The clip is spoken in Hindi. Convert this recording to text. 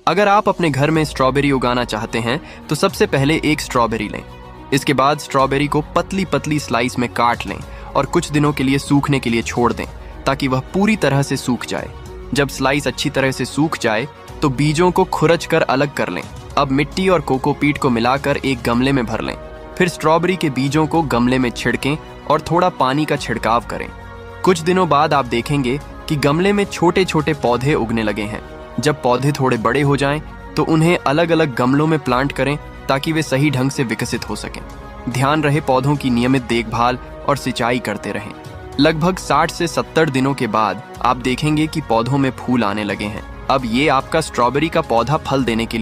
अगर आप अपने घर में स्ट्रॉबेरी उगाना चाहते हैं तो सबसे पहले एक स्ट्रॉबेरी लें। इसके बाद स्ट्रॉबेरी को पतली पतली स्लाइस में काट लें और कुछ दिनों के लिए सूखने के लिए छोड़ दें ताकि वह पूरी तरह से सूख जाए। जब स्लाइस अच्छी तरह से सूख जाए तो बीजों को खुरच कर अलग कर लें। अब मिट्टी और कोकोपीट को मिलाकर एक गमले में भर लें। फिर स्ट्रॉबेरी के बीजों को गमले में छिड़कें और थोड़ा पानी का छिड़काव करें। कुछ दिनों बाद आप देखेंगे कि गमले में छोटे छोटे पौधे उगने लगे हैं। जब पौधे थोड़े बड़े हो जाएं तो उन्हें अलग अलग गमलों में प्लांट करें ताकि वे सही ढंग से विकसित हो सकें। ध्यान रहे पौधों की नियमित देखभाल और सिंचाई करते रहें। लगभग 60 से 70 दिनों के बाद आप देखेंगे कि पौधों में फूल आने लगे हैं। अब ये आपका स्ट्रॉबेरी का पौधा फल देने के लिए